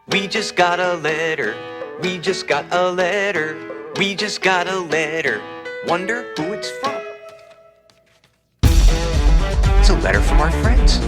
We just got a letter. We just got a letter. We just got a letter. Wonder who it's from. It's a letter from our friends.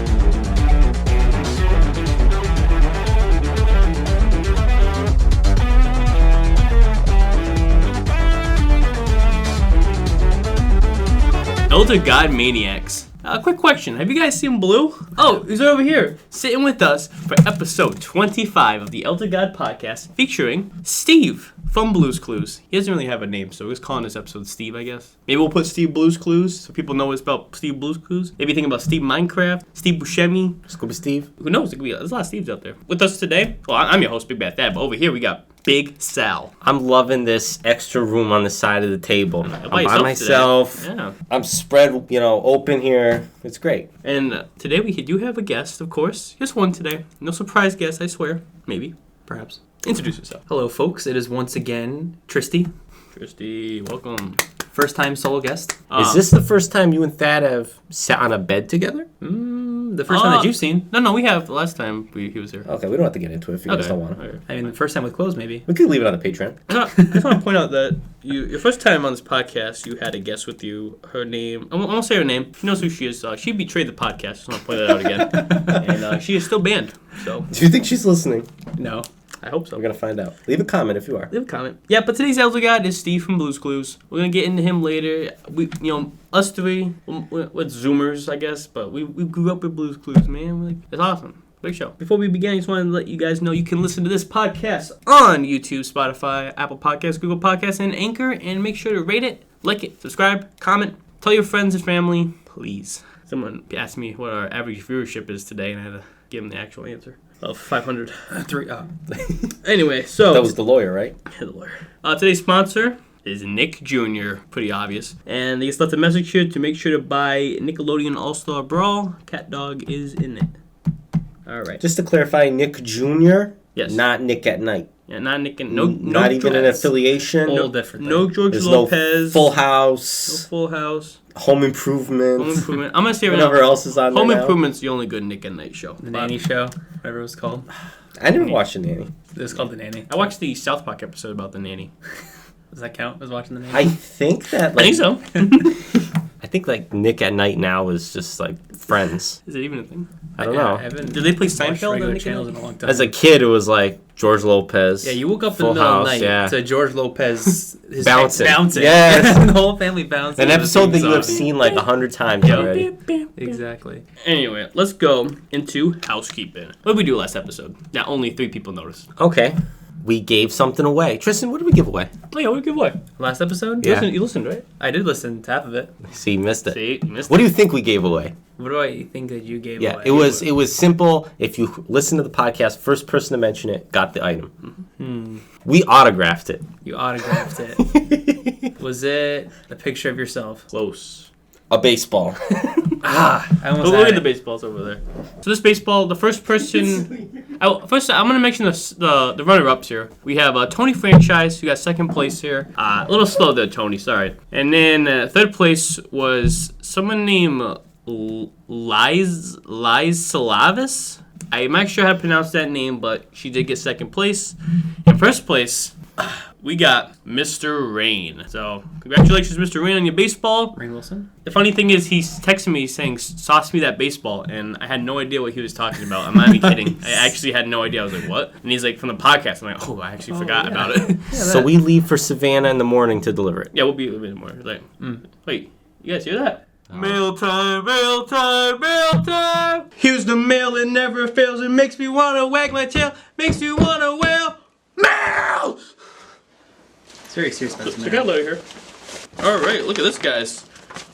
Elder God Maniacs. Quick question. Have you guys seen Blue? Oh, he's right over here, sitting with us for episode 25 of the Elder God podcast, featuring Steve from Blue's Clues. He doesn't really have a name, so we're just calling this episode Steve, I guess. Maybe we'll put Steve Blue's Clues so people know it's about Steve Blue's Clues. Maybe think about Steve Minecraft, Steve Buscemi, Scooby Steve. Who knows? There's a lot of Steves out there. With us today, well, I'm your host, Big Bad Thad, but over here we got Big Sal. I'm loving this extra room on the side of the table. I'm by myself. Yeah. I'm spread, open here. It's great. And today we do have a guest, of course. Just one today. No surprise guest, I swear. Maybe. Perhaps. Introduce yourself. Hello, folks. It is once again Tristy. Tristy, welcome. First time solo guest. Is this the first time you and Thad have sat on a bed together? The first time that you've seen. No, we have the last time he was here. Okay, we don't have to get into it if you guys don't want to. Okay. I mean, the first time with clothes, maybe. We could leave it on the Patreon. I just want to point out that your first time on this podcast, you had a guest with you. Her name, I won't say her name. She knows who she is. She betrayed the podcast. Just want to point that out again. And she is still banned. So. Do you think she's listening? No. I hope so. We're going to find out. Leave a comment if you are. Leave a comment. Yeah, but today's Elder God is Steve from Blue's Clues. We're going to get into him later. We, us three, we're Zoomers, I guess, but we grew up with Blue's Clues, man. It's awesome. Big show. Before we begin, I just wanted to let you guys know you can listen to this podcast on YouTube, Spotify, Apple Podcasts, Google Podcasts, and Anchor. And make sure to rate it, like it, subscribe, comment, tell your friends and family, please. Someone asked me what our average viewership is today, and I had to give them the actual answer. Of 500. Anyway, so... That was the lawyer, right? Yeah, the lawyer. Today's sponsor is Nick Jr. Pretty obvious. And they just left a message here to make sure to buy Nickelodeon All-Star Brawl. Cat Dog is in it. All right. Just to clarify, Nick Jr.? Yes. Not Nick at Night. Yeah, not Nick and... Not even an affiliation. Whole different thing. No George There's Lopez. No Full House. No Full House. Home Improvement. Home Improvement. I'm going to say right whatever now, else is on Home there now. Improvement's the only good Nick and Night show. The Nanny Show, whatever it was called. I never watched The Nanny. It was called The Nanny. I watched the South Park episode about the nanny. Does that count as watching The Nanny? I think that, I think so. I think, Nick at Night now is just, Friends. Is it even a thing? I don't know. I haven't Did they play watched Seinfeld on regular Nickelodeon? channels in a long time. As a kid, it was, George Lopez. Yeah, you woke up Full in the middle House, of the night yeah. to George Lopez his Bouncing. Yes. The whole family bouncing. An episode that you have seen 100 times already. Exactly. Anyway, let's go into housekeeping. What did we do last episode? Yeah, only 3 people noticed. Okay. We gave something away. Tristan, what did we give away? Oh yeah, what did we give away? Last episode? Yeah. You listened, right? I did listen to half of it. See, you missed it. See, you missed What do you think we gave away? What do I think that you gave Yeah, away? it was simple. If you listen to the podcast, first person to mention it got the item. We autographed it. You autographed it. Was it a picture of yourself? Close. A baseball. I almost Look had at the it. baseballs over there. So this baseball, the first person... First, I'm going to mention the runner-ups here. We have Tony Franchise, who got second place here. A little slow there, Tony, sorry. And then third place was someone named Liz Salavis. I'm not sure how to pronounce that name, but she did get second place. In first place, we got Mr. Rain. So, congratulations, Mr. Rain, on your baseball. Rain Wilson? The funny thing is, he's texting me saying, "Sauce me that baseball," and I had no idea what he was talking about. I'm not even kidding. I actually had no idea. I was like, "What?" And he's like, "From the podcast." I'm like, "Oh, I actually forgot about it." So we leave for Savannah in the morning to deliver it. Yeah, we'll be a bit more. Like, wait, you guys hear that? Mail time, mail time, mail time. Here's the mail, it never fails. It makes me wanna wag my tail. Makes me wanna wail. Mail! It's very serious about So got a letter here. All right, look at this, guys.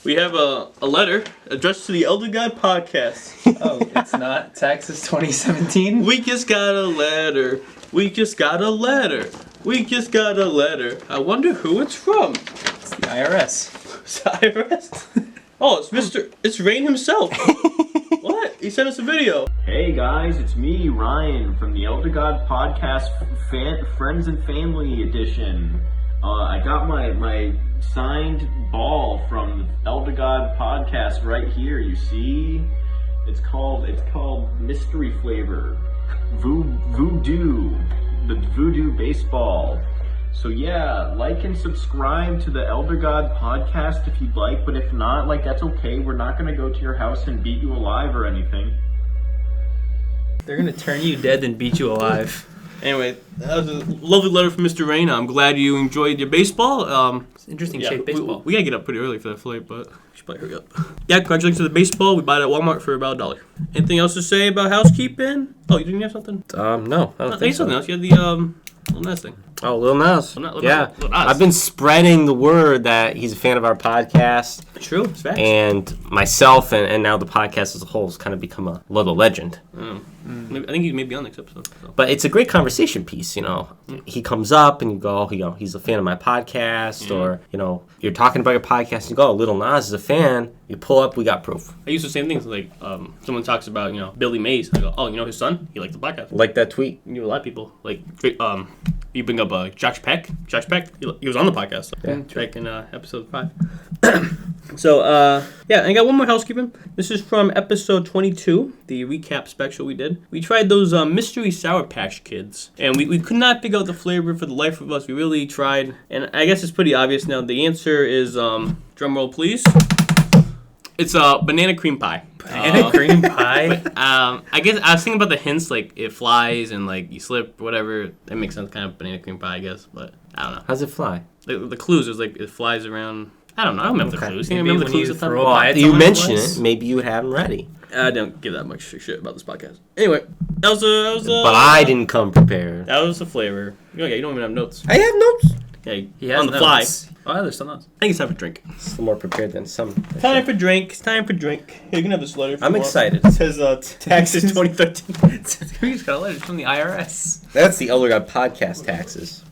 We have a letter addressed to the Elder God podcast. Oh, it's not Texas 2017? We just got a letter. We just got a letter. We just got a letter. I wonder who it's from. It's the IRS. Cyrus? Oh, it's Rain himself. What? He sent us a video. Hey guys, it's me, Ryan, from the Elder God Podcast Friends and Family Edition. I got my signed ball from the Elder God Podcast right here, you see? It's called Mystery Flavor. Voodoo, the Voodoo Baseball. So yeah, like and subscribe to the Elder God podcast if you'd like, but if not, like, that's okay. We're not gonna go to your house and beat you alive or anything. They're gonna turn you dead and beat you alive. Anyway, that was a lovely letter from Mr. Rain. I'm glad you enjoyed your baseball. It's interesting shaped baseball. We gotta get up pretty early for that flight, but we should probably hurry up. Yeah, congratulations to the baseball. We bought it at Walmart for about $1. Anything else to say about housekeeping? Oh, you didn't have something? No, I don't think so. Something else. You had the Lil Nas thing. Oh, Lil Nas. Lil Yeah. Nas. I've been spreading the word that he's a fan of our podcast. True, it's facts. And myself and now the podcast as a whole has kind of become a little legend. I think he may be on next episode. So. But it's a great conversation piece, you know. He comes up and you go, he's a fan of my podcast, or, you're talking about your podcast and you go, Lil Nas is a fan. You pull up, we got proof. I use the same things. Like, someone talks about, Billy Mays. I go, his son? He likes the podcast. Like that tweet. You know, a lot of people. Like, you bring up Josh Peck. Josh Peck, he was on the podcast. Back in episode 5. So, I got one more housekeeping. This is from episode 22, the recap special we did. We tried those mystery Sour Patch Kids, and we could not figure out the flavor for the life of us. We really tried, and I guess it's pretty obvious now. The answer is, drum roll please, it's banana cream pie. Banana cream pie? I guess I was thinking about the hints, like it flies and like you slip, whatever. That makes sense, kind of banana cream pie, I guess, but I don't know. How's it fly? The clues is like it flies around. I don't know. I don't remember the clues. You Maybe remember the when clues you at the throw time? it You on mentioned us? it. Maybe you would have them ready. I don't give that much shit about this podcast. Anyway, that was But I didn't come prepared. That was the flavor. You don't even have notes. I have notes. Yeah, He has on the notes. fly. Oh, there's some notes. I think it's time for drink. It's more prepared than some. Time for drink. It's time for drink. Here, you can have this letter. If you I'm want. excited. It says taxes 2013. We just got a letter from the IRS. That's the Elder God podcast taxes.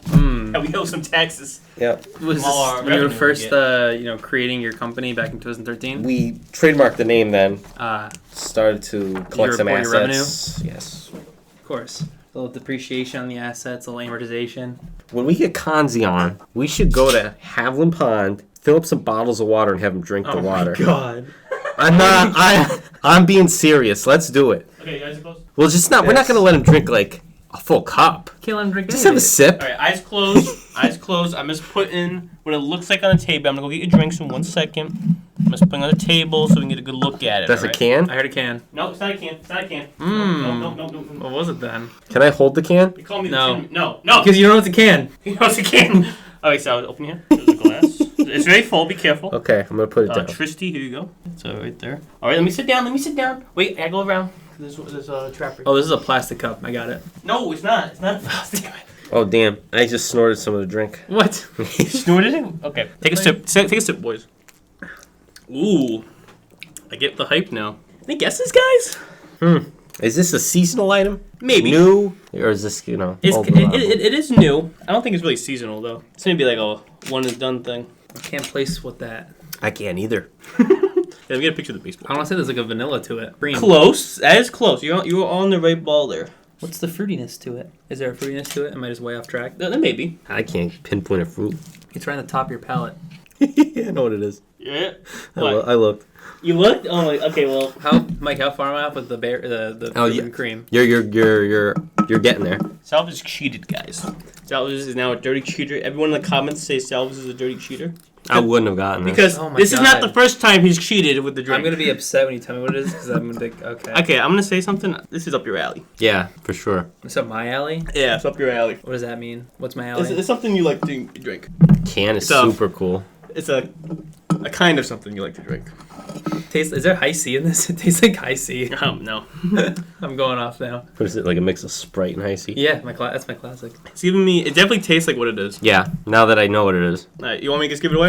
Yeah, we owe some taxes. Yep. Was this Smaller when you were revenue first, creating your company back in 2013? We trademarked the name then. Of Started to collect some report your assets. Yes. course. A little depreciation on the assets, a little amortization. When we get Kanzi on, we should go to Haviland Pond, fill up some bottles of water, and have him drink the water. Oh my god. I'm being serious. Let's do it. Okay, you guys are close? Well, just not. We're not gonna let him drink like a full cup. Can't let him drink Just have a sip. Alright, eyes closed. Eyes closed. I'm just putting what it looks like on the table. I'm gonna go get your drinks in 1 second. I'm just putting it on the table so we can get a good look at it. That's a alright? can. I heard a can. No, it's not a can. It's not a can. No. What was it then? Can I hold the can? You call me No. the No. Because you don't know it's a can. You know it's a can. Alright, so I'll open here. There's a glass. It's very full. Be careful. Okay, I'm gonna put it down. Tristy, here you go. So right there. Alright, let me sit down. Wait, I go around. There's a trapper. Oh, this is a plastic cup. I got it. No, it's not. It's not plastic. Oh damn! I just snorted some of the drink. What? Snorted it? Okay. Take a sip. Take a sip, boys. Ooh. I get the hype now. Any guesses, guys? Is this a seasonal item? Maybe. New, or is this old It is new. I don't think it's really seasonal though. It's gonna be like a one and done thing. I can't place what that. I can't either. Yeah, let me get a picture of the baseball. I want to say there's like a vanilla to it. Cream. Close. That is close. You're on the right ball there. What's the fruitiness to it? Is there a fruitiness to it? Am I just way off track? That maybe. I can't pinpoint a fruit. It's right on the top of your palate. Yeah, I know what it is. Yeah. I looked. You looked? Oh my. Okay. Well. Mike, how far am I off with the the Oh, fruit yeah. and cream? You're getting there. Salvage cheated, guys. Salvage is now a dirty cheater. Everyone in the comments say Salvage is a dirty cheater. I wouldn't have gotten this. Because Oh my this is not God. the first time he's cheated with the drink. I'm gonna be upset when you tell me what it is because I'm gonna think, okay. Okay, I'm gonna say something. This is up your alley. Yeah, for sure. It's up my alley. Yeah, it's up your alley. What does that mean? What's my alley? It's something you like to drink. Can is So- super cool. It's a kind of something you like to drink. Is there high C in this? It tastes like high C. No. I'm going off now. What is it, like a mix of Sprite and Hi-C? Yeah, that's my classic. It's giving me. It definitely tastes like what it is. Yeah, now that I know what it is. Alright, you want me to just give it away?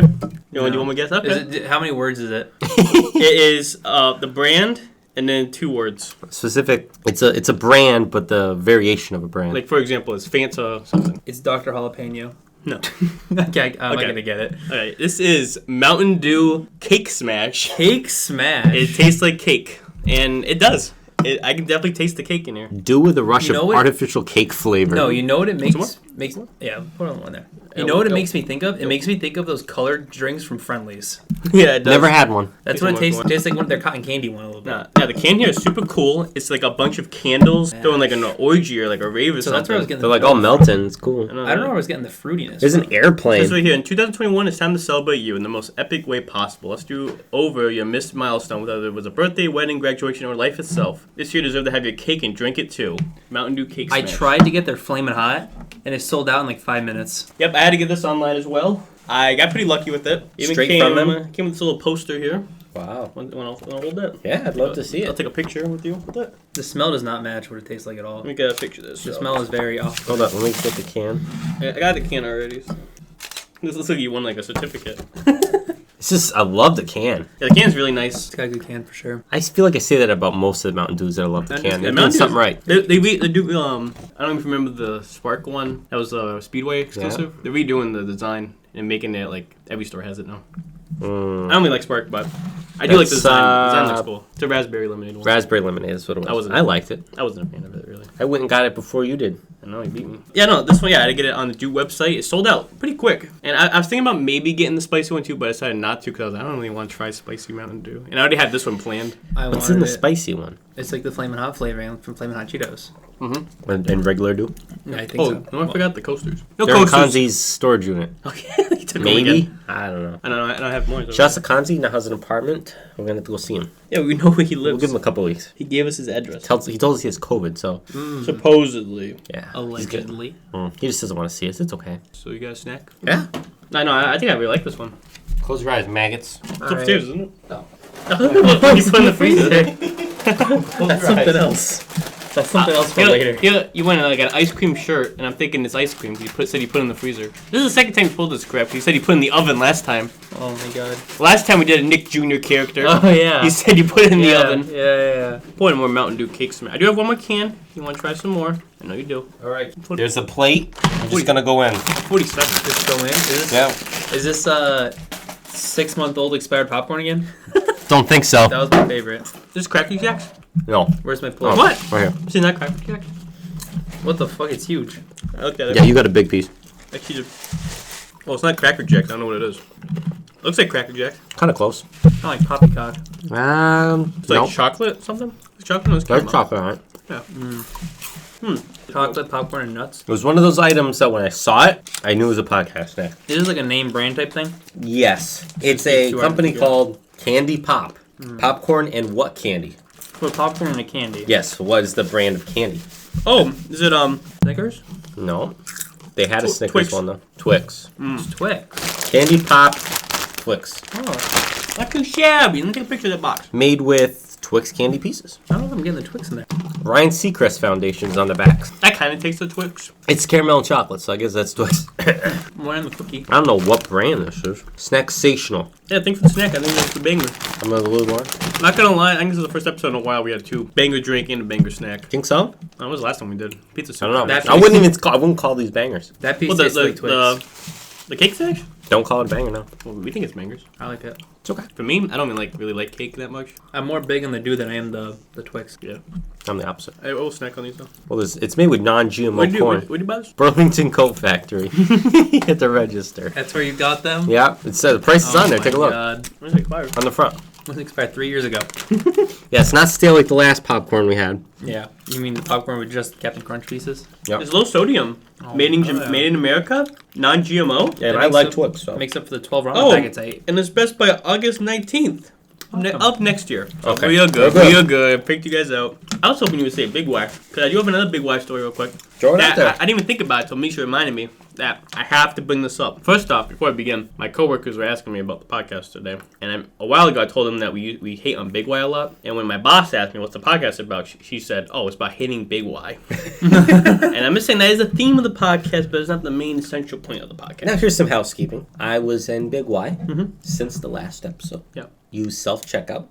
You want me to guess? Okay. Is it, how many words is it? It is the brand and then 2 words. Specific. It's a brand, but the variation of a brand. Like for example, it's Fanta something. It's Dr. Jalapeno. No. Okay, I'm not Okay. gonna get it. Alright, this is Mountain Dew Cake Smash. Cake Smash. It tastes like cake, and it does. I can definitely taste the cake in here. Do with a rush You know of what? artificial cake flavor. No, you know what it Some makes Put on one there. Yeah, You know what it go. makes me think of? It makes me think of those colored drinks from Friendlies. Yeah, it does. Never had one. That's Tastes what it more tastes. like Tastes like one of their cotton candy one a little bit. Yeah, the can here is super cool. It's like a bunch of candles throwing like an orgy or like a rave or So something. that's where I was getting. They're like all melting. It's cool. I don't know where I was getting the fruitiness. There's an from. airplane. This right here. In 2021, it's time to celebrate you in the most epic way possible. Let's do over your missed milestone, whether it was a birthday, wedding, graduation, or life itself. This year, you deserve to have your cake and drink it too. Mountain Dew Cake I Smash. tried to get their Flamin' Hot, and it sold out in like 5 minutes. Yep, I had to get this online as well. I got pretty lucky with it. Straight from them? Came with this little poster here. Wow. Want to hold that? Yeah, I'd love to see I'll it. take a picture with you with that. The smell does not match what it tastes like at all. Let me get a picture of this. The so. smell is very off. Hold up, let me get the can. I got the can already. So. This looks like you won like a certificate. It's just, I love the can. Yeah, the can's really nice. It's got a good can for sure. I feel like I say that about most of the Mountain Dews that I love the can. They're doing Mountain Dew- something right. They do. I don't even remember the Spark one. That was a Speedway exclusive. They're redoing the design and making it like every store has it now. I don't really like Spark, but I do like the That's, design. The design looks cool. It's a raspberry lemonade one. Raspberry lemonade is what it was. I liked it. I wasn't a fan of it really. I went and got it before you did. I know he beat me. Yeah, no, this one, I had to get it on the Dew website. It sold out pretty quick. And I was thinking about maybe getting the spicy one too, but I decided not to because I don't really want to try spicy Mountain Dew. And I already had this one planned. What's in the spicy one? It's like the Flamin' Hot flavoring from Flamin' Hot Cheetos. And regular Dew? Yeah, I think Oh, so. no, I forgot the coasters. No They're in coasters. Kanzi's storage unit. Okay, you took them Maybe? again. I don't know. I don't know. I don't have more. Shouts to Kanzi, now has an apartment. We're going to have to go see him. Yeah, we know where he We'll lives. give him a couple weeks. He gave us his address. He told us he has COVID, so Supposedly. yeah. Allegedly. He just doesn't want to see us. It's okay. So you got a snack? Yeah. No, I think I really like this one. Close your eyes, maggots. It's All right. upstairs, isn't it? No. What you put in the freezer? That's something else. That's something else for later. You went in like an ice cream shirt, and I'm thinking it's ice cream. Said you put it in the freezer. This is the second time you pulled this crap. You said you put it in the oven last time. Oh my god. Last time we did a Nick Jr. character. Oh yeah. You said you put it in the oven. Yeah. Pour in more Mountain Dew cake smash. I do have one more can. You want to try some more? I know you do. All right. There's a plate. I'm just going to go in. 47. Just go in. Yeah. Is this 6-month-old expired popcorn again? Don't think so. That was my favorite. This is Cracker Jacks? No. Where's my plate? Oh, What? Right here. Seen that Cracker Jack? What the fuck? It's huge. I looked at it. Yeah, you got a big piece. Actually, well, it's not Cracker Jack. I don't know what it is. Looks like Cracker Jack. Kind of close. Kind of like poppycock. It's like No. chocolate something? It's chocolate? No, it's There's caramel. chocolate on it. Yeah. Chocolate, popcorn, and nuts. It was one of those items that when I saw it, I knew it was a podcast snack. Is this like a name brand type thing? Yes. It's a Two company items, yeah. called Candy Pop. Popcorn and what candy? For popcorn and a candy. Yes, what is the brand of candy? Oh, is it, Snickers? No. They had a Snickers Twix. one though. Twix. It's Twix. Candy Pop Twix. Oh, not too shabby. Let me take a picture of that box. Made with Twix candy pieces. I don't know if I'm getting the Twix in there. Ryan Seacrest Foundation's on the back. That kind of tastes the Twix. It's caramel and chocolate, so I guess that's Twix. More in the cookie. I don't know what brand this is. Snacksational. Yeah, thanks for the snack. I think that's the banger. I'm a little more. Not gonna lie, I think this is the first episode in a while we had two banger drink and a banger snack. Think so? That was the last time we did pizza. I don't know. That I wouldn't call these bangers. That piece Well, tastes like Twix. the cake snack? Don't call it a banger now. Well, we think it's bangers. I like it. It's okay. For me, I don't really like cake that much. I'm more big on the Dew than I am the Twix. Yeah. I'm the opposite. I will snack on these though. Well, it's made with non-GMO Where'd corn. you buy this? Burlington Coat Factory. At the register. That's where you got them? Yeah, it says the price is on there. my Take a look. God. Where's it expired? On the front. It was expired 3 years ago. Yeah, it's not stale like the last popcorn we had. Yeah. You mean the popcorn with just Captain Crunch pieces? Yep. It's low sodium. Made in America, non-GMO. Yeah, and That I makes like up- Twix. So. Makes up for the 12 ramen Oh, packets I ate. and it's best by August 19th. Up next year. So Okay. we are good. We're good. We are good. Picked you guys out. I was hoping you would say Big Y, because I do have another Big Y story real quick. Throw it That out there. I didn't even think about it until Misha reminded me that I have to bring this up. First off, before I begin, my coworkers were asking me about the podcast today, and a while ago I told them that we hate on Big Y a lot. And when my boss asked me what's the podcast about, she said, "Oh, it's about hating Big Y." And I'm just saying that is the theme of the podcast, but it's not the main central point of the podcast. Now here's some housekeeping. I was in Big Y since the last episode. Yeah. Use self-checkout.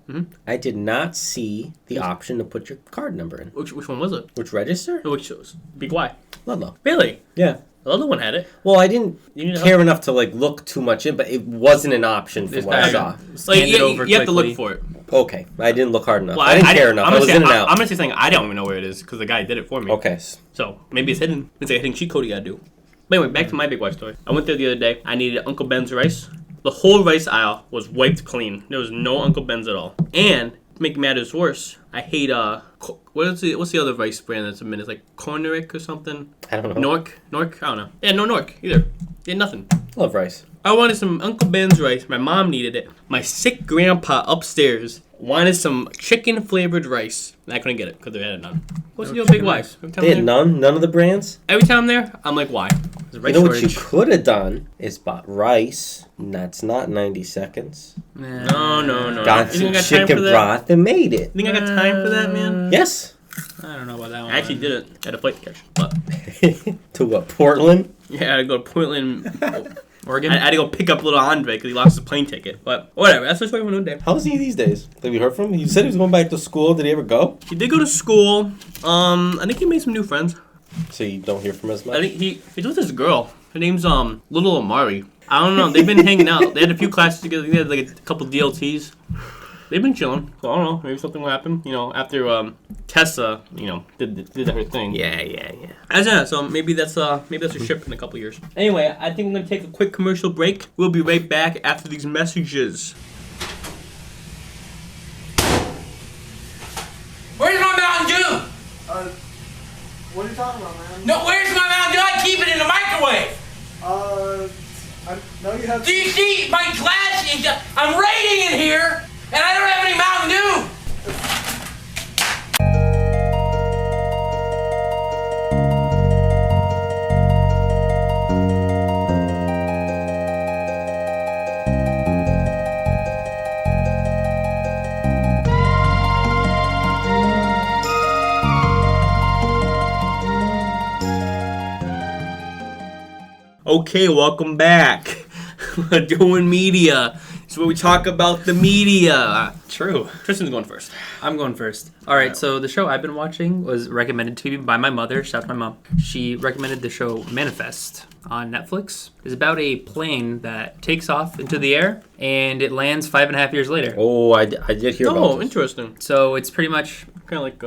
I did not see the option to put your card number in. Which one was it? Which register? Which shows? Big Y. Ludlow. Really? Yeah. The other one had it. Well, I didn't You need care enough to look too much in, but it wasn't an option from This what I guy- saw. Like, Scanned it you over have to look quickly. for it. Okay, I didn't look hard enough. Well, I didn't care enough. I was in and out. I'm gonna say something I don't even know where it is because the guy did it for me. Okay. So maybe it's hidden. It's a hidden cheat code you gotta do. But anyway, back to my big wife story. I went there the other day. I needed Uncle Ben's rice. The whole rice aisle was wiped clean. There was no Uncle Ben's at all. And to make matters worse, I hate what's the other rice brand that's a minute? Like Corneric or something? I don't know. Nork? I don't know. Yeah, no Nork either. Yeah, nothing. Love rice. I wanted some Uncle Ben's rice. My mom needed it. My sick grandpa upstairs wanted some chicken flavored rice. And I couldn't get it because they had none. What's the deal with big wives? They had none of the brands? Every time I'm there, I'm like, why? You know what you could have done is bought rice. And that's not 90 seconds. No. Got some chicken broth and made it. You think I got time for that, man? Yes. I don't know about that one. I actually didn't. I had a flight to catch. But to what, Portland? Yeah, I had to go to Portland, Oregon. I had to go pick up little Andre because he lost his plane ticket. But whatever, that's the story for another day. How's he these days? Have you heard from him? You said he was going back to school. Did he ever go? He did go to school. I think he made some new friends. So you don't hear from him as much? I think he's with this girl. Her name's Little Amari. I don't know. They've been hanging out. They had a few classes together. They had like a couple DLTs. They've been chilling. So I don't know. Maybe something will happen. You know, after Tessa, did her thing. Yeah. As in, so maybe that's a ship in a couple years. Anyway, I think we're gonna take a quick commercial break. We'll be right back after these messages. Where's my Mountain Dew? What are you talking about, man? No, where's my Mountain Dew? I keep it in the microwave. I know you have. Do you see my glass? I'm raiding in here, and I don't have any Mountain Dew. Okay, welcome back. We're doing media. It's where we talk about the media. True. Tristan's going first. I'm going first. All right, so the show I've been watching was recommended to me by my mother. Shout out to my mom. She recommended the show Manifest on Netflix. It's about a plane that takes off into the air and it lands 5.5 years later. Oh, I did hear about Oh, this. interesting. So it's pretty much Kind of like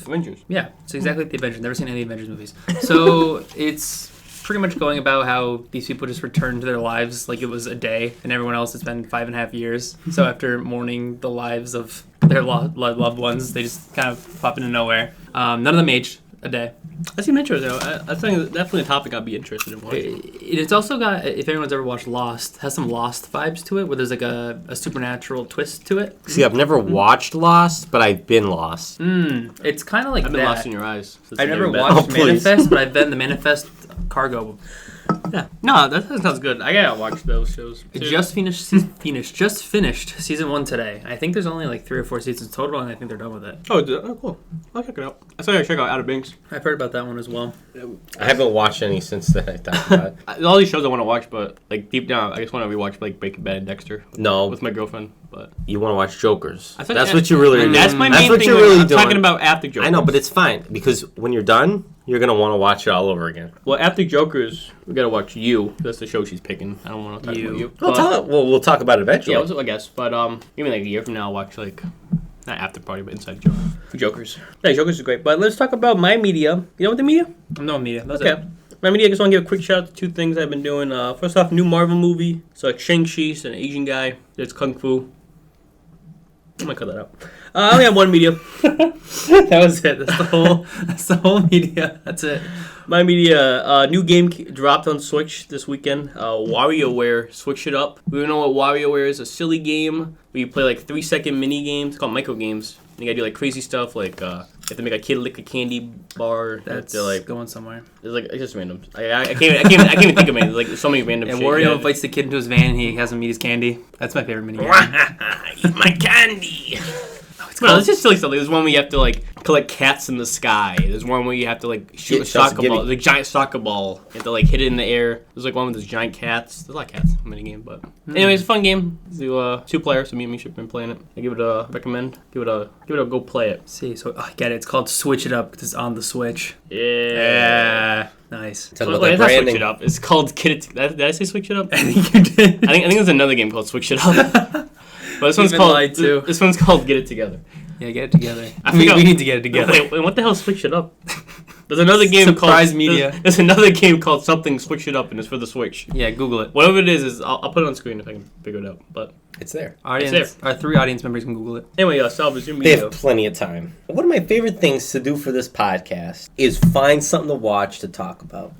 Avengers. Yeah, it's exactly like the Avengers. Never seen any of the Avengers movies. So it's pretty much going about how these people just return to their lives like it was a day, and everyone else has been 5.5 years. So after mourning the lives of their loved ones, they just kind of pop into nowhere. None of them aged a day. That seems interesting. I think definitely a topic I'd be interested in watching. It's also got, if anyone's ever watched Lost, has some Lost vibes to it, where there's like a supernatural twist to it. See, I've never watched Lost, but I've been lost. It's kind of like I've been that. lost in your eyes. I've never been. watched Oh, please. Manifest, but I've been the Manifest cargo. Yeah. No, that sounds good. I gotta watch those shows. It just finished season 1 today. I think there's only like 3 or 4 seasons total, and I think they're done with it. Oh, cool. I'll check it out. I still gotta check out Outer Banks. I've heard about that one as well. I haven't watched any since then. I thought. All these shows I want to watch, but like deep down, I just want to rewatch like Breaking Bad and Dexter. No, With my girlfriend, but you want to watch Jokers. I thought That's what you really. That's my That's main what thing. you're really I'm doing. talking about after Jokers. I know, but it's fine because when you're done, you're gonna want to watch it all over again. Well, after Jokers, we gotta watch You. That's the show she's picking. I don't want to talk about You. We'll talk about it eventually. Yeah, I guess. But even like a year from now, I'll watch like not After Party, but Inside Joke. Jokers. Yeah, Jokers is great. But let's talk about my media. You know what the media? No media. That's Okay. My media, I just want to give a quick shout out to 2 things I've been doing. First off, new Marvel movie. So Shang Chi, it's an Asian guy. There's Kung Fu. I might cut that out. I only have one media. That was it. That's the whole media. That's it. My media, new game dropped on Switch this weekend. WarioWare switched it up. We don't know what WarioWare is. A silly game where you play like 3-second mini games. It's called micro games. And you gotta do like crazy stuff, like you have to make a kid lick a candy bar. That's like going somewhere. it's like it's just random. I can't even think of it. There's like so many random. And shit. Wario Yeah. invites the kid into his van and he has him eat his candy. That's my favorite minigame. Eat my candy. No, it's just silly stuff. Like, there's one where you have to like collect cats in the sky. There's one where you have to like shoot Yeah, a soccer Chelsea, ball, gimme. like giant soccer ball. You have to like hit it in the air. There's like one with those giant cats. There's a lot of cats in the game, but anyway, it's a fun game. Do 2 players, so me and Misha have been playing it. I give it a recommend. Give it a go play it. See, so I get it. It's called Switch It Up because it's on the Switch. Yeah. Nice. Talk Wait, about it's that not Switch branding. It Up. It's called Get It. Did I say Switch It Up? I think you did. I think there's another game called Switch It Up. But this one's Even called lied, too. This one's called Get It Together. Yeah, get it together. I We forgot- need to get it together. Wait, what the hell is Switch It Up? There's another game Surprise called media. There's another game called something Switch It Up, and it's for the Switch. Yeah, Google it. Whatever it is I'll put it on screen if I can figure it out. But It's there. Audience, our 3 audience members can Google it. anyway, Salvage, your They media. have plenty of time. One of my favorite things to do for this podcast is find something to watch to talk about.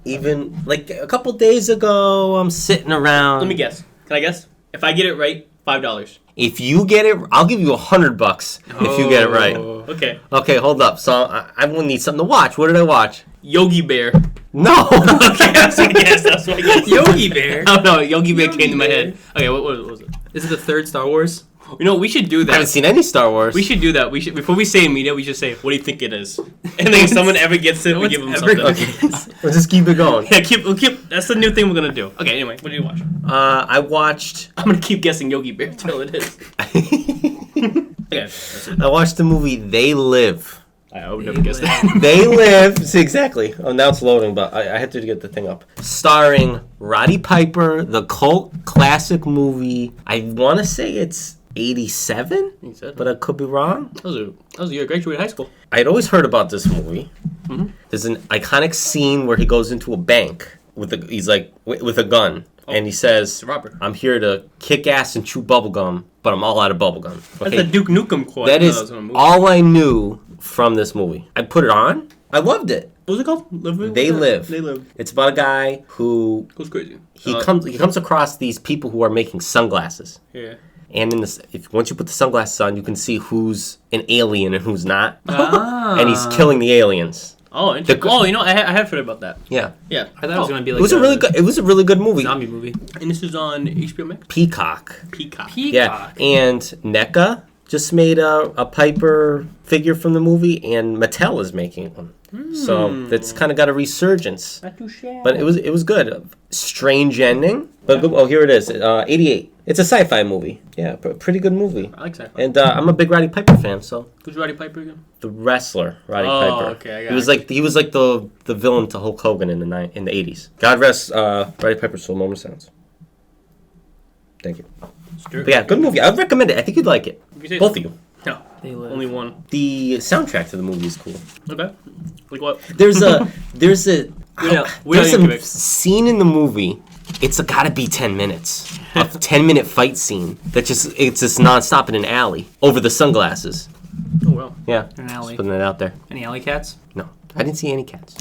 Even like a couple days ago, I'm sitting around. Let me guess. Can I guess? If I get it right, $5. If you get it, I'll give you $100 if you get it right. Okay. Okay, hold up. So I will need something to watch. What did I watch? Yogi Bear. No. Okay, that's what I guessed. That's what I guessed. Yogi Bear. Oh no, Yogi Bear came to my Bear. head. Okay, what was it? Is it the 3rd Star Wars? You know, we should do I haven't that. seen any Star Wars. We should do that. We should before we say media, we should say, "What do you think it is?" And then if someone ever gets it, we one's give them ever something. Okay. We'll just keep it going. Yeah, we'll keep. That's the new thing we're gonna do. Okay, anyway, what did you watch? I watched. I'm gonna keep guessing Yogi Bear till it is. Okay, that's it. I watched the movie They Live. I would never guess that. They Live. See, exactly. Oh, now it's loading, but I had to get the thing up. Starring Roddy Piper, the cult classic movie. I want to say it's 87, You said, but I could be wrong. that was a year I graduated high school. I had always heard about this movie. Mm-hmm. There's an iconic scene where he goes into a bank he's like with a gun, and he says, It's a robber. "I'm here to kick ass and chew bubblegum, but I'm all out of bubblegum." That's a Duke Nukem quote. That I is thought was in a movie. all I knew from this movie. I put it on. I loved it. What was it called? They Live. They Live. It's about a guy who Goes crazy. he comes across these people who are making sunglasses. Yeah. And in this, once you put the sunglasses on, you can see who's an alien and who's not. Ah. And he's killing the aliens. Oh, interesting. Oh, you know, I have heard about that. Yeah, Yeah. I thought it was going to be like it was a really good. It was a really good movie. zombie movie. And this is on HBO Max. Peacock. Peacock. Yeah, and NECA just made a Piper figure from the movie, and Mattel is making one. So that's kind of got a resurgence. Not too shabby. But it was good. Strange ending. But oh, here it is. 88. It's a sci-fi movie. Yeah, pretty good movie. I like sci-fi. And I'm a big Roddy Piper fan. So Who's Roddy Piper again? the wrestler Roddy Oh, Piper. okay, I got he was like the villain to Hulk Hogan in the 80s. God rest Roddy Piper's soul. Moment of silence. Thank you. But yeah, good movie. I would recommend it. I think you'd like it. You say Both so? of you. No. They Live. Only one. The soundtrack to the movie is cool. Okay. Like what? There's a We don't there's need to a make- scene in the movie. It's gotta be 10 minutes. A 10-minute fight scene it's just nonstop in an alley over the sunglasses. Oh, well. Yeah, In an alley. just putting it out there. Any alley cats? No, I didn't see any cats.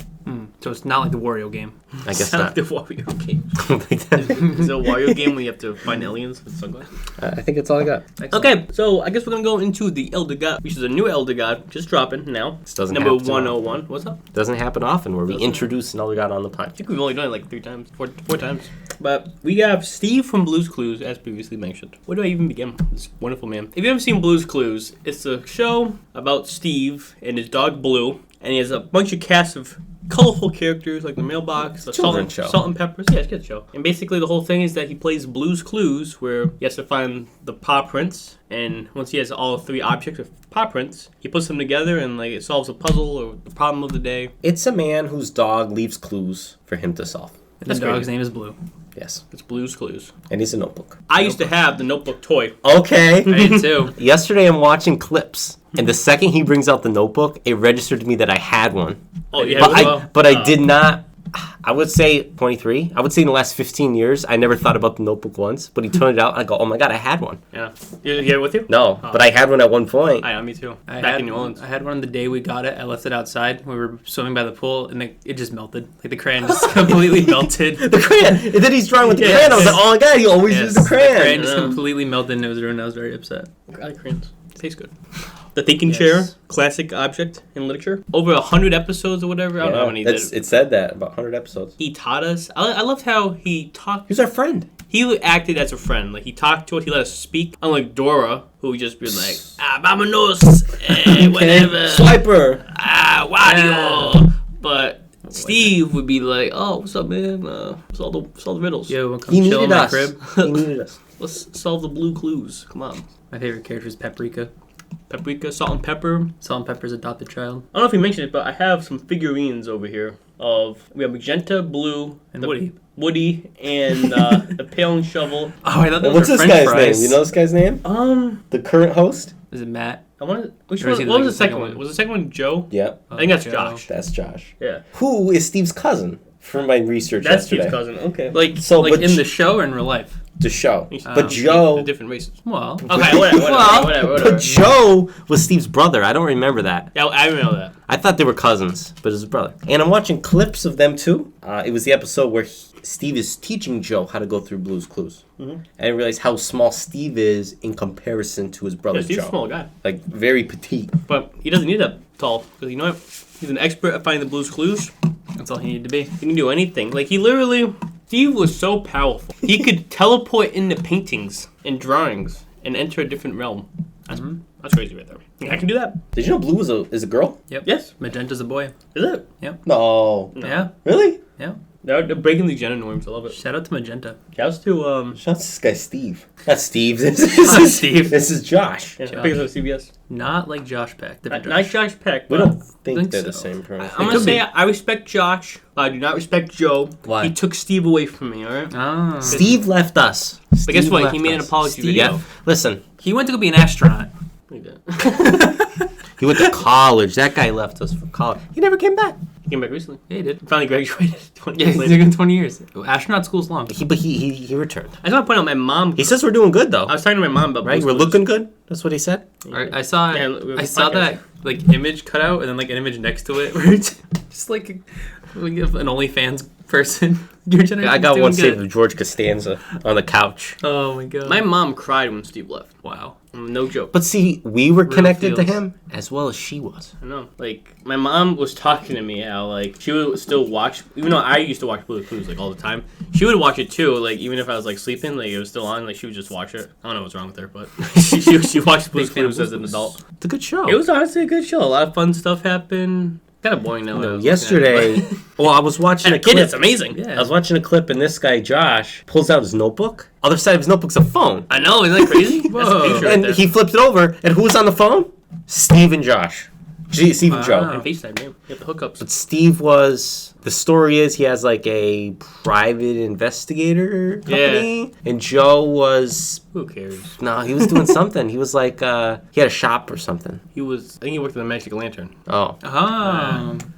So it's not like the Wario game. I guess Sound not. like the Wario game. I Is it a Wario game where you have to find aliens with sunglasses? think that's all I got. Okay, so I guess we're gonna go into the Elder God, which is a new Elder God, just dropping now. This doesn't Number happen often. 101. What's up? Doesn't happen often where we introduce another god on the I podcast. think we've only done it like four times. But we have Steve from Blue's Clues, as previously mentioned. Where do I even begin? This wonderful man. If you haven't seen Blue's Clues, it's a show about Steve and his dog Blue, and he has a bunch of cast of colorful characters like the mailbox, the Children's show. salt and peppers. Yeah, it's a good show. And basically the whole thing is that he plays Blue's Clues, where he has to find the paw prints, and once he has all 3 objects with paw prints, he puts them together and like it solves a puzzle or the problem of the day. It's a man whose dog leaves clues for him to solve. And That's the dog's great. name is Blue. Yes, It's Blue's Clues. and he's a notebook. I used to have the Notebook toy. Okay. I did too. Yesterday I'm watching clips, and the second he brings out the notebook, it registered to me that I had one. Oh yeah, But I did not. I would say 23. I would say in the last 15 years, I never thought about the notebook once. But he turned it out, and I go, oh my god, I had one. Yeah. You here with you? No, but I had one at one point. I me too. I Back had, in New Orleans. I had one the day we got it. I left it outside. We were swimming by the pool, and it just melted. Like the crayon just completely melted. The crayon. And then he's drawing with the Yes. crayon. I was like, oh my god, he always Yes, uses the The crayon crayon. just Yeah. completely melted, and it was ruined. I was very upset. I like crayons. Tastes good. The thinking Yes. chair, classic object in literature. Over 100 episodes or whatever. I don't know how many. It said that about 100 episodes. He taught us. I loved how he talked. He was our friend. He acted as a friend. Like he talked to us. He let us speak. Unlike Dora, who would just be like, "Vámonos, whatever, Swiper. Wario." But Steve would be like, "Oh, what's up, man? Solve the riddles. Yo, wanna come He chill in needed my us. crib? He needed us. Let's solve the blue clues. Come on." My favorite character is Paprika. Paprika, salt and pepper. Salt and Pepper's adopted child. I don't know if you mentioned it, but I have some figurines over here we have magenta, blue, And Woody. Woody, and the paling shovel. Oh, I thought that What's was this French guy's fries. name? You know this guy's name? The current host? Is it Matt? What was Or is he the like second the one? one? Was the second one Joe? Yep. I think that's Joe. Josh. That's Josh. Yeah. Who is Steve's cousin? From my research That's yesterday. Steve's cousin. Okay. Like, So, like but in the show or in real life? The show. They're But Joe... different races. Well, Okay, whatever. But Joe was Steve's brother. I don't remember that. Yeah, I remember that. I thought they were cousins, but it was his brother. And I'm watching clips of them too. It was the episode where Steve is teaching Joe how to go through Blue's Clues. And I realized how small Steve is in comparison to his brother Yeah, Steve's Joe. a small guy. Like, very petite. But he doesn't need that tall. Because you know what? He's an expert at finding the Blue's Clues. that's all he needed to be. He can do anything. Like, he literally... Steve was so powerful. He could teleport into paintings and drawings and enter a different realm. That's crazy right there. Yeah, I can do that. Did you know Blue is a girl? Yep. Yes. Magenta's a boy. Is it? Yep. No. Yeah. Really? Yeah. They're breaking the gender norms. I love it. Shout out to Magenta. Shouts to, Shout out to this guy Steve. Not Steve. This Not is Steve. This is Josh. Yeah, Josh. because of CBS. Not like Josh Peck. Different Josh. Nice Josh Peck. We but don't think think they're the so. same person. I'm going to say I respect Josh, but I do not respect Joe. Why? He took Steve away from me, alright? Ah. Steve left us. But guess Steve what? left He made an us. apology Steve- video. Yeah. Listen, He went to go be an astronaut. He did. he went to college. That guy left us for college. He never came back. He came back recently. Yeah, he did. Finally graduated 20 Yeah, years he's later. taken 20 years. Astronaut school's long. He returned. I just want to point out my mom. He says we're doing good though. I was talking to my mom about Right? Blue's We're Clues. looking good. That's what he said. I saw Yeah, we have I a saw podcast. that like image cut out and then like an image next to it where it's just like an OnlyFans person. Your generation I got doing one good. saved of George Costanza on the couch. Oh my god. My mom cried when Steve left. wow. No joke. But see, we were connected to feels. him as well as she was. I know. Like, my mom was talking to me how, like, she would still watch, even though I used to watch Blue's Clues, like, all the time. She would watch it, too. Like, even if I was, like, sleeping, like, it was still on, like, she would just watch it. I don't know what's wrong with her, but she watched Blue's Big fan of Clues as an Blue's adult. It's a good show. It was honestly a good show. A lot of fun stuff happened. Kind of boring now. No, I was yesterday, looking at it, well, I was watching but- a and a kid, clip. it's amazing. Yeah. I was watching a clip, and this guy Josh pulls out his notebook. Other side of his notebook's a phone, I know, isn't that crazy? That's a Whoa. picture right and there. he flipped it over. And who was on the phone? Steve and Josh. Steve and Joe. And FaceTime, man. You have the hookups. But Steve was. The story is he has like a private investigator company, and Joe was. Who cares? No, he was doing something. He was like he had a shop or something. I think he worked at the Magic Lantern. Oh,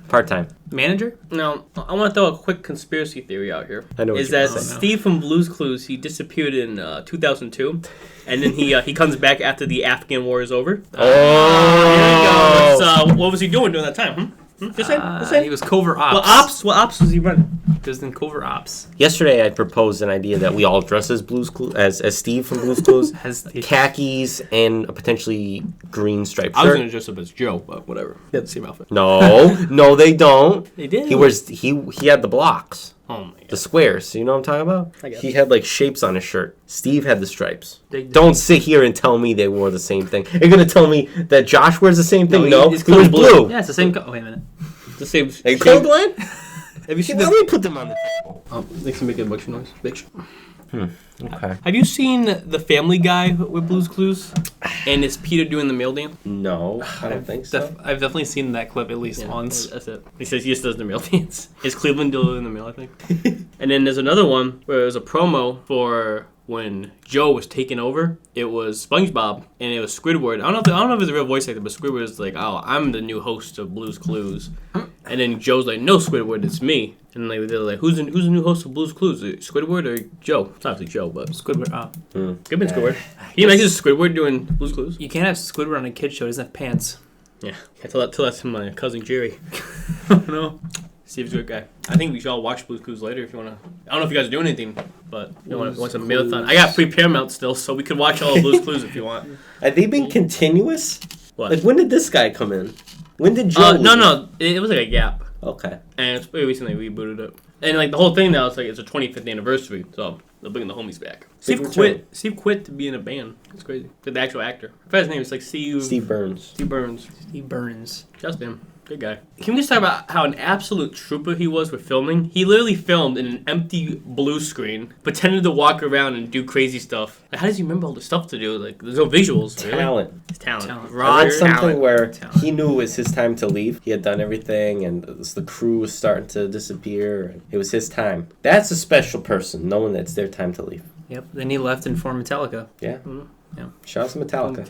part time. Manager? Now, I want to throw a quick conspiracy theory out here. I know what Is you're that gonna say. Steve from Blue's Clues, he disappeared in 2002, and then he comes back after the Afghan war is over. Oh, So, what was he doing during that time? Just saying. Just saying. He was covert ops. What ops was he running? He was in covert ops. Yesterday, I proposed an idea that we all dress as Blue's Clues, as Steve from Blue's Clues, Has the khakis and a potentially green striped I was shirt. gonna dress up as Joe, but whatever. He had the same outfit. No, they don't. They did. He had the blocks, Oh my the god. squares. You know what I'm talking about? I guess. He had like shapes on his shirt. Steve had the stripes. They- Don't sit here and tell me they wore the same thing. You're gonna tell me that Josh wears the same thing? No, No, he's he wears colorblind. blue. Yeah, it's the same. Wait a minute. The same. Are you colorblind? Have you seen Let the? me put them on the table. Oh, makes him make a motion noise. Bitch. Okay. Have you seen the Family Guy with Blue's Clues? And it's Peter doing the male dance? No, I don't think so. I've definitely seen that clip at least once. That's it. He says he just does the male dance. Is Cleveland doing the male, I think? And then there's another one where it was a promo for when Joe was taking over. It was SpongeBob and it was Squidward. I don't know if it's a real voice actor, but Squidward is like, "Oh, I'm the new host of Blue's Clues," and then Joe's like, "No, Squidward, it's me." And like they're like, "Who's the new host of Blue's Clues? Squidward or Joe?" It's obviously Joe, but Squidward. good been Squidward. Can you imagine Squidward doing Blue's Clues? You can't have Squidward on a kid show. He doesn't have pants. Yeah, I tell that to my cousin Jerry. No. Steve's a good guy. I think we should all watch Blue's Clues later if you want to. I don't know if you guys are doing anything, but you want some marathon. I got free Paramount still, so we could watch all of Blue's Clues if you want. Have they been continuous? What? Like, when did this guy come in? When did Joe? No. It was like a gap, Okay. and it's pretty recently rebooted it. And like the whole thing now, it's like it's a 25th anniversary, so they're bringing the homies back. Steve return. quit to be in a band. It's crazy. The actual actor. I forgot his name. It's like Steve Burns. Steve Burns. He burns. Just him. Good guy. Can we just talk about how an absolute trooper he was with filming? He literally filmed in an empty blue screen, pretended to walk around and do crazy stuff. Like, how does he remember all the stuff to do? Like, there's no visuals. Really. Talent. It's talent. Talent. I Raw read something talent. where Talent. he knew it was his time to leave. He had done everything, and the crew was starting to disappear. And it was his time. That's a special person, knowing that it's their time to leave. Yep. Then he left and formed Metallica. Yeah. Shout out to Metallica.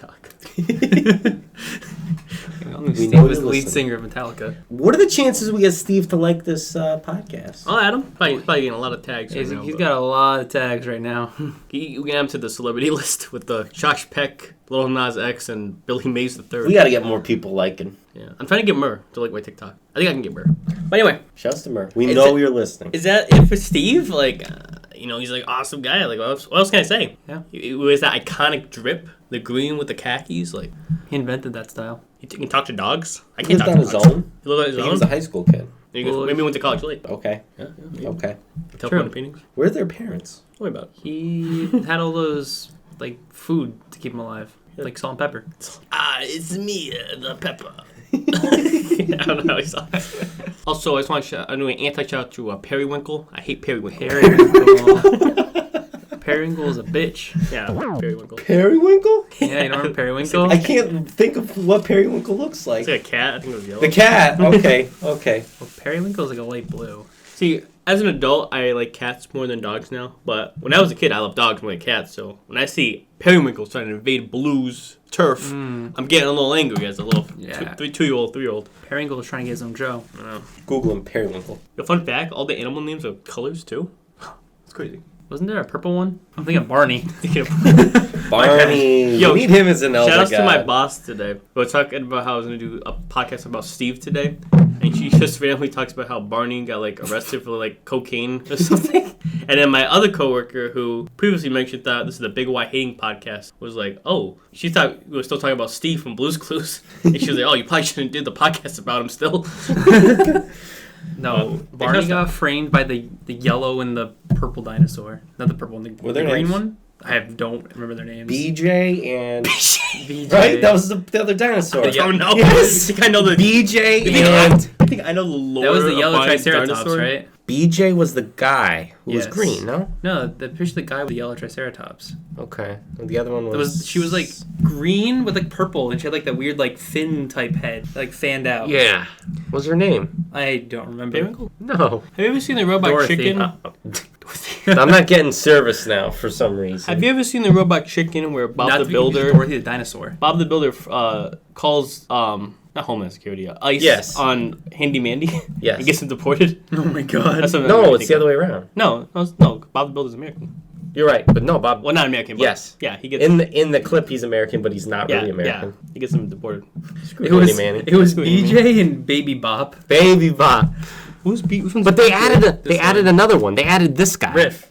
Steve was the lead singer of Metallica. What are the chances we get Steve to like this podcast? I'll add him. Probably getting a lot of tags. He's Right now, got a lot of tags right now. we can add him to the celebrity list with the Josh Peck, Lil Nas X, and Billy Mays III. We got to get more people liking. Yeah, I'm trying to get Murr to like my TikTok. I think I can get Murr. But anyway, Shouts to Murr. We know you're listening. Is that it for Steve? Like, he's like awesome guy. Like, what else can I say? Yeah, it was that iconic drip, the green with the khakis. Like, he invented that style. He can talk to dogs. I He can't lived talk on to his dogs. own. He lived on his He own. was a high school kid. Maybe he went to college late. Okay. Yeah. Okay. Telephone paintings. Where are their parents? What about? He had all those like food to keep him alive, like salt and pepper. It's me, the pepper. I don't know. Also, I just want to do an anti-shout to Periwinkle. I hate Periwinkle. Periwinkle is a bitch. Yeah, Periwinkle. Periwinkle? Yeah, you know what Periwinkle? I can't think of what Periwinkle looks like. It's like a cat. I think it was yellow. The cat. Okay. Okay. Well, Periwinkle is like a light blue. See, as an adult, I like cats more than dogs now. But when I was a kid, I loved dogs more than cats. So when I see Periwinkle trying to invade Blue's turf, I'm getting a little angry as a little two-year-old, 3-year-old. Periwinkle was trying to get his own Joe. I know. Google him, Periwinkle. Yo, fun fact, all the animal names are colors too. It's crazy. Wasn't there a purple one? I'm thinking Barney. Barney. Yo, we need him as an elder shout outs guy. to my boss today. We were talking about how I was going to do a podcast about Steve today. And she just randomly talks about how Barney got like arrested for like cocaine or something. And then my other coworker who previously mentioned that this is the Big Y Hating podcast was like, oh, she thought we were still talking about Steve from Blue's Clues. And she was like, oh, you probably shouldn't do the podcast about him still. No, Barney got framed by the yellow and the purple dinosaur. Not the purple one, the their green names? one. I don't remember their names. BJ and... BJ. Right? That was the other dinosaur. I don't know. Yes. I think I know the... BJ I and... think I know the lore That was the yellow of Barney's Triceratops, dinosaur. right? BJ was the guy who was Yes. green, no? No, the picture the guy with the yellow Triceratops. Okay. And the other one It was she was like green with like purple, and she had like that weird like fin type head, like fanned out. Yeah. What's her name? I don't remember. Periwinkle? No. Have you ever seen the Robot Dorothy. Chicken? I'm not getting service now for some reason. Have you ever seen the Robot Chicken where Bob Not the to be Builder... Dorothy the dinosaur. Bob the Builder calls... not Homeland Security, ICE Yes. on Handy Mandy. Yes. And gets him deported. Oh my god. That's what No, it's the other way around. No, Bob the Builder's American. You're right, but no, Bob. Well, not American, but Yes. yeah, he gets In the clip, he's American, but he's not really American. Yeah, he gets him deported. Screw It was Handy Manny. it was Screw you, BJ and Baby Bop. Baby Bob. Who's beat? But they added another one. They added this guy. Riff.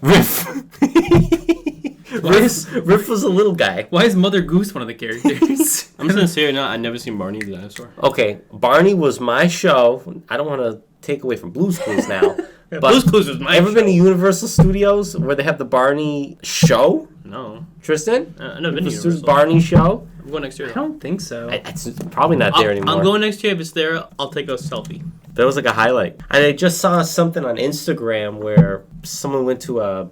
Riff was a little guy. Why is Mother Goose one of the characters? I'm sincere, no, I've never seen Barney the dinosaur. Okay, Barney was my show. I don't want to take away from Blue's Clues now. But Blue's Clues was my ever show. been to Universal Studios where they have the Barney show? No, Tristan? I've never been to Universal's Universal. Barney show? I'm going next year. I don't think so. It's probably not there anymore. I'm going next year. If it's there, I'll take a selfie. That was like a highlight. And I just saw something on Instagram where someone went to a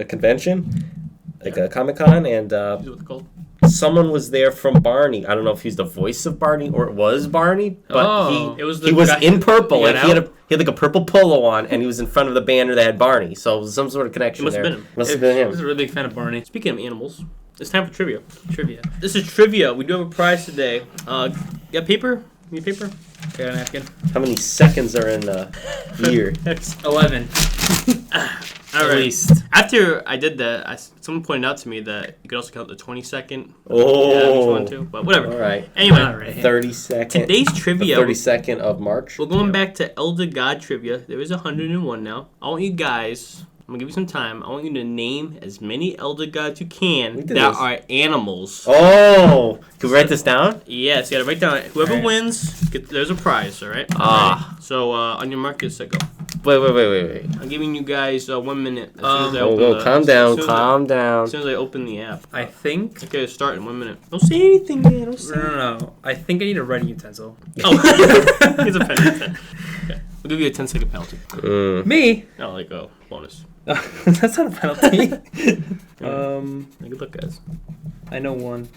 convention, like a Comic-Con, and Is what it's called? someone was there from Barney. I don't know if he's the voice of Barney or it was Barney, but Oh. It was he the was guy- in purple he and got he had out? like a purple polo on and he was in front of the banner that had Barney. So it was some sort of connection It must have there. been him. Must have been I was him. a really big fan of Barney. Speaking of animals, it's time for trivia. Trivia. This is trivia. We do have a prize today. Got paper? Need paper? Got a napkin. How many seconds are in the year? 11. All At right. least. After I did that, someone pointed out to me that you could also count the 20-second. Oh. Yeah, which one too? But whatever. All right. Anyway, All right. 32nd. today's trivia. 32nd of March. We're going back to Elder God trivia. There is 101 now. I want you guys. I'm gonna give you some time. I want you to name as many Elder Gods you We can did that this. are animals. Oh, can we write this down? Yes, you gotta write down. Whoever Alright. wins, there's a prize. All right. Ah. So on your mark, get set, go. Wait. I'm giving you guys 1 minute. As soon as I Oh, open go, the, calm as down, soon as calm down. As soon as I open the app. I think. Okay, start in 1 minute. Don't say anything, man. Don't say. No. I think I need a writing utensil. Oh, here's a pen. Okay, we'll give you a 10-second penalty. Me? No, like a bonus. That's not a penalty. Take a look, guys. I know one.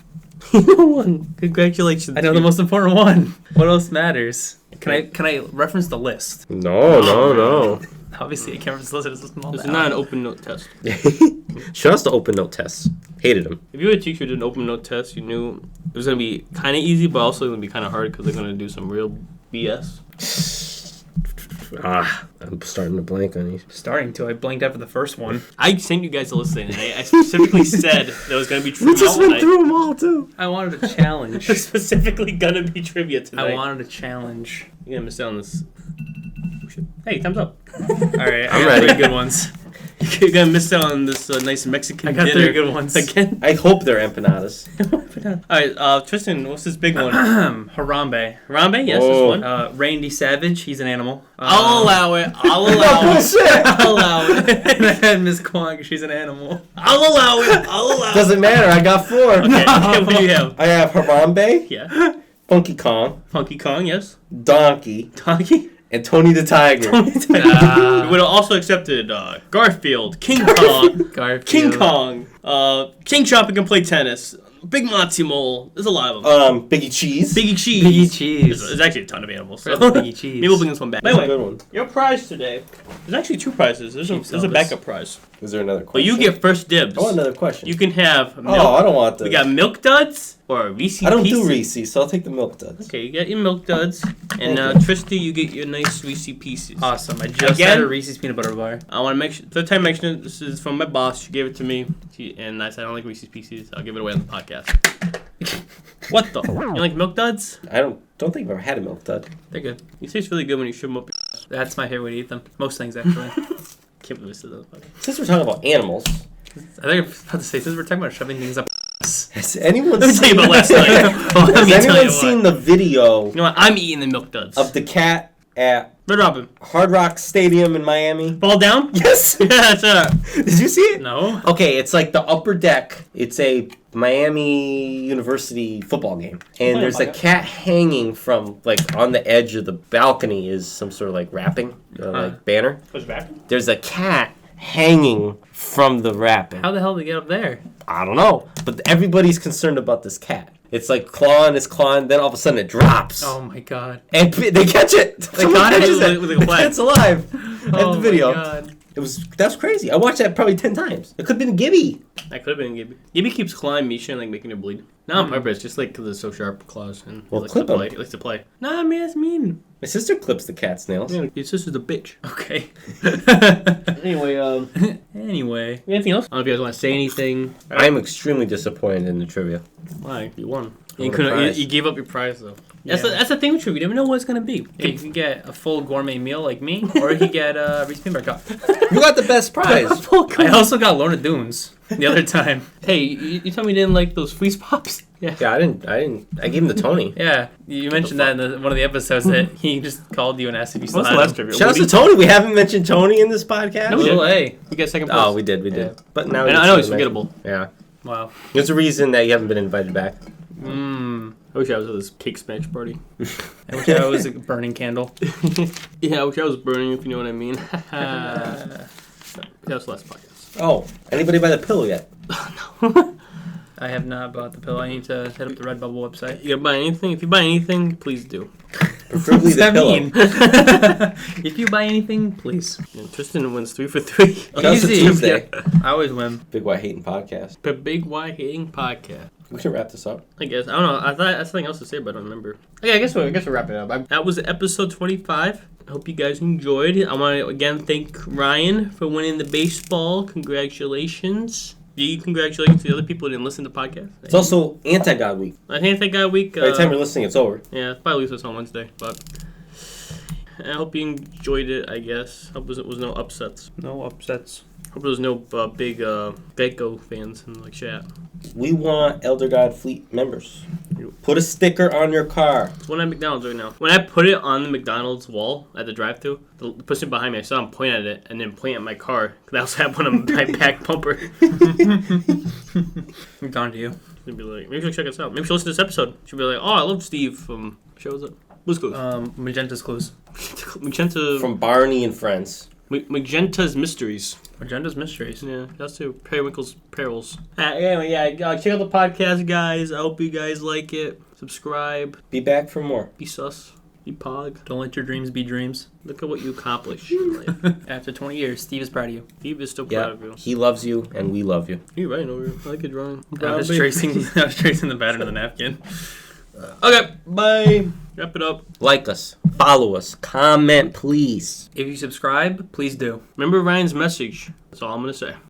Congratulations. I know the most important one. What else matters? Can I reference the list? No. Obviously, I can't reference the list. It's small. This is not an open note test. Show us the open note tests. Hated them. If you were a teacher who did an open note test, you knew it was going to be kind of easy, but also going to be kind of hard because they're going to do some real BS. I'm starting to blank on these. Starting to. I blanked out for the first one. I sent you guys a list, and I specifically said there was going to be trivia We just went through them all, too. I wanted a challenge. There's specifically going to be trivia tonight. I wanted a challenge. You're going to miss out on this. Hey, thumbs up. All right, I'm I got ready. 3 good ones. You're going to miss out on this nice Mexican I got dinner 3 good ones. again. I hope they're empanadas. All right, Tristan, what's this big one? Harambe. Harambe? Yes, Whoa. this one. Randy Savage. He's an animal. I'll allow it. I'll allow it. I'll allow it. And I had Miss Kwong. She's an animal. I'll allow it. I'll allow it. Doesn't matter. I got 4. Okay, what do you have? I have Harambe, Yeah. Funky Kong, Funky Kong, yes. Donkey, Donkey. and Tony the Tiger. We would have also accepted Garfield, King Kong, Garfield. King Kong, King Chop and can play tennis, Big Monty Mole. There's a lot of them. Biggie Cheese. Biggie Cheese. Biggie Cheese. There's actually a ton of animals. So. Biggie Cheese. Maybe we'll bring this one back. That's a Anyway, good one. your prize today. There's actually 2 prizes. There's a backup prize. Is there another But question? you get first dibs. I want another question. You can have milk. Oh, I don't want this. We got Milk Duds or Reese's I don't Pieces. do Reese's, so I'll take the Milk Duds. Okay, you get your Milk Duds. And Tristy, you get your nice Reese's Pieces. Awesome. I just Again? had a Reese's peanut butter bar. I want to make sure, third time mentioning it, this is from my boss. She gave it to me. And I said, I don't like Reese's Pieces. I'll give it away on the podcast. What the? You like Milk Duds? I don't think I've ever had a Milk Dud. They're good. You taste really good when you shove them up. That's my favorite way to eat them. Most things, actually. Can't believe this is on the podcast. Since we're talking about animals, I think I was about to say, since we're talking about shoving things up. has anyone Let me tell you about last night. has anyone seen the video You know what? I'm eating the Milk Duds. of the cat at Red Robin. Hard Rock Stadium in Miami? Fall down? Yes. Yeah, that's Did you see it? No. Okay, it's like the upper deck. It's a Miami University football game. And there's a cat hanging from, like, on the edge of the balcony is some sort of, like, wrapping, like, banner. What's back? There's a cat hanging from the wrapping. How the hell did they get up there? I don't know. But everybody's concerned about this cat. It's like clawing, then all of a sudden it drops. Oh my god. And they catch it. They got it catches with a The flag. cat's alive. I have the video. My god. That's crazy. I watched that probably 10 times. It could have been Gibby. That could have been Gibby. Gibby keeps clawing Misha and like making her bleed. Not on purpose, just like because it's so sharp claws and Well, he likes clip to him. play. He likes to play. Nah, man, that's mean. My sister clips the cat's nails. Yeah, your sister's a bitch. Okay. Anyway, Anyway. anything else? I don't know if you guys want to say anything. I'm extremely disappointed in the trivia. Why? You won. I You won a couldn't. prize. You gave up your prize though. Yeah. That's the thing with trivia. You never know what it's gonna be. Yeah, you can get a full gourmet meal like me, or you can get a Reese's peanut butter cup. You got the best prize. I also got Lorna Dunes the other time. Hey, you told me you didn't like those freeze pops. Yeah. Yeah, I didn't. I gave him the Tony. Yeah, you mentioned that in one of the episodes that he just called you and asked if you still What's had the last them. trivia? Shout out to Tony. We haven't mentioned Tony in this podcast. No, we did. Little A. We got second place. Oh, we did. Yeah. But now I know it's forgettable. Yeah. Wow. There's a reason that you haven't been invited back. Mmm. I wish I was at this cake smash party. I wish I was a burning candle. Yeah, I wish I was burning, if you know what I mean. That was the last podcast. Oh, anybody buy the pillow yet? I have not bought the pill. I need to hit up the Redbubble website. You gotta buy anything? If you buy anything, please do. Preferably What's the that pillow. mean? If you buy anything, please. Yeah, Tristan wins 3 for 3. Shout out to Easy. Tuesday. I always win. Big White Hating Podcast. The Big Y Hating Podcast. We should wrap this up. I guess. I don't know. I thought I had something else to say, but I don't remember. Okay, I guess we'll wrap it up. That was episode 25. I hope you guys enjoyed. I want to again thank Ryan for winning the baseball. Congratulations. Congratulations to the other people who didn't listen to the podcast. It's also Anti-God Week. I think that guy week. By the time you're listening, it's over. Yeah, probably lose us on Wednesday, but I hope you enjoyed it. I guess. Hope it was no upsets. No upsets. Hope there was no big Geico fans in the chat. We want Elder God Fleet members. Put a sticker on your car. It's one at McDonald's right now. When I put it on the McDonald's wall at the drive-thru, the person behind me, I saw him point at it and then point at my car. Cause I also have one on my back bumper. I'm gone to you. She'll be like, maybe she'll check us out. Maybe she'll listen to this episode. She'll be like, oh, I love Steve from shows up. What's good? Magenta's Clues. Magenta From Barney and Friends. Magenta's Mysteries. Agenda's mysteries. Yeah, that's too. Periwinkle's Perils. Anyway, yeah, check out the podcast, guys. I hope you guys like it. Subscribe. Be back for more. Be sus. Be pog. Don't let your dreams be dreams. Look at what you accomplished in life. After 20 years, Steve is proud of you. Steve is still Yeah, proud of you. he loves you and we love you. You're right, over. I like your drawing. I was tracing the pattern of the napkin. Okay, bye. Wrap it up. Like us, follow us, comment, please. If you subscribe, please do. Remember Ryan's message. That's all I'm going to say.